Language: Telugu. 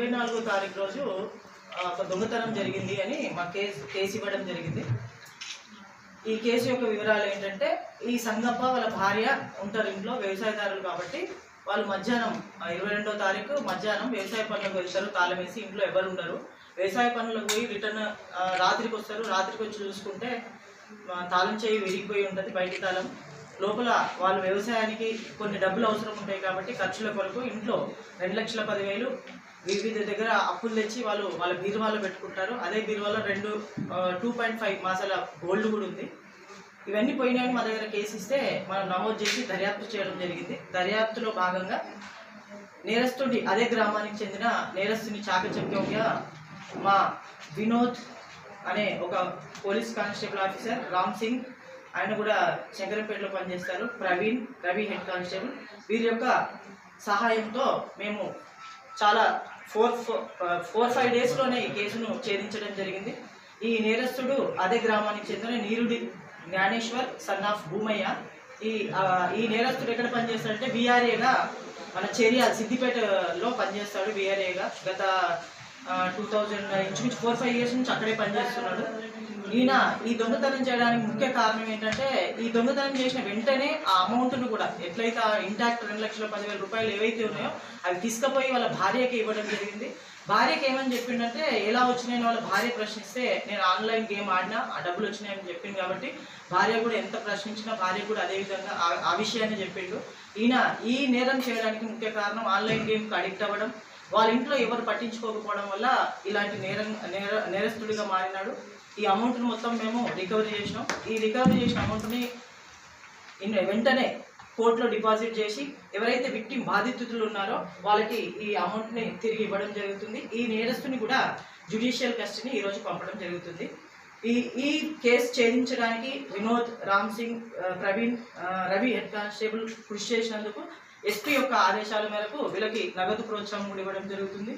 24వ తారీఖు రోజు ఒక దొంగతనం జరిగింది అని మా కేసు ఇవ్వడం జరిగింది. ఈ కేసు యొక్క వివరాలు ఏంటంటే, ఈ సంగప్ప వాళ్ళ భార్య ఉంటారు ఇంట్లో, వ్యవసాయదారులు కాబట్టి వాళ్ళు మధ్యాహ్నం 22వ తారీఖు మధ్యాహ్నం వ్యవసాయ పనులకు వెళ్తారు. తాళం వేసి ఇంట్లో ఎవరు ఉండరు. వ్యవసాయ పనులకు పోయి రిటర్న్ రాత్రికి వస్తారు. రాత్రికి వచ్చి చూసుకుంటే తాళం చేయి విరిగిపోయి ఉంటుంది, బయటి తాళం. లోపల వాళ్ళు వ్యవసాయానికి కొన్ని డబ్బులు అవసరం ఉంటాయి కాబట్టి ఖర్చుల కొరకు ఇంట్లో 2,10,000 వివిధ దగ్గర అప్పులు తెచ్చి వాళ్ళ బీరువాలో పెట్టుకుంటారు. అదే బీరువాలో 2.5 మాసాల గోల్డ్ కూడా ఉంది. ఇవన్నీ పోయినాయని మా దగ్గర కేసు ఇస్తే మనం నమోదు చేసి దర్యాప్తు చేయడం జరిగింది. దర్యాప్తులో భాగంగా నేరస్తుడి అదే గ్రామానికి చెందిన నేరస్తుని చాకచక్యంగా మా వినోద్ అనే ఒక police constable officer, Ram Singh ఆయన కూడా శంకరంపేటలో పనిచేస్తారు, ప్రవీణ్, రవి హెడ్ కానిస్టేబుల్, వీరి యొక్క సహాయంతో మేము చాలా 4-5 డేస్లోనే ఈ కేసును ఛేదించడం జరిగింది. ఈ నేరస్తుడు అదే గ్రామానికి చెందిన నీరుడి జ్ఞానేశ్వర్ సన్ ఆఫ్ భూమయ్య. ఈ నేరస్తుడు ఎక్కడ పనిచేస్తాడంటే విఆర్ఏగా మన చర్యాల సిద్దిపేటలో పనిచేస్తాడు. విఆర్ఏగా గత 2000 4-5 ఇయర్స్ నుంచి అక్కడే పనిచేస్తున్నాడు. ఈయన ఈ దొంగతనం చేయడానికి ముఖ్య కారణం ఏంటంటే, ఈ దొంగతనం చేసిన వెంటనే ఆ అమౌంట్ను కూడా ఎట్లయితే ఇంటాక్ట్ 2,10,000 రూపాయలు ఏవైతే ఉన్నాయో అవి తీసుకుపోయి వాళ్ళ భార్యకి ఇవ్వడం జరిగింది. భార్యకి ఏమని చెప్పిండంటే, ఎలా వచ్చినాయని వాళ్ళ భార్య ప్రశ్నిస్తే, నేను ఆన్లైన్ గేమ్ ఆడినా ఆ డబ్బులు వచ్చినాయని చెప్పింది. కాబట్టి భార్య కూడా ఎంత ప్రశ్నించినా భార్య కూడా అదేవిధంగా ఆ విషయాన్ని చెప్పిండు. ఈయన ఈ నేరం చేయడానికి ముఖ్య కారణం ఆన్లైన్ గేమ్కి అడిక్ట్ అవ్వడం, వాళ్ళ ఇంట్లో ఎవరు పట్టించుకోకపోవడం వల్ల ఇలాంటి నేరస్తుడిగా మారినాడు. ఈ అమౌంట్ని మొత్తం మేము రికవరీ చేసినాం. ఈ రికవరీ చేసిన అమౌంట్ని వెంటనే కోర్టులో డిపాజిట్ చేసి ఎవరైతే విక్టిమ్ బాధితులు ఉన్నారో వాళ్ళకి ఈ అమౌంట్ని తిరిగి ఇవ్వడం జరుగుతుంది. ఈ నేరస్తుని కూడా జ్యుడిషియల్ కస్టడీ ఈరోజు పంపడం జరుగుతుంది. ఈ కేసు ఛేదించడానికి వినోద్, రామ్ సింగ్, ప్రవీణ్, రవి హెడ్ కానిస్టేబుల్ కృషి చేసినందుకు ఎస్పీ యొక్క ఆదేశాల మేరకు వీళ్ళకి నగదు ప్రోత్సాహం కూడా ఇవ్వడం జరుగుతుంది.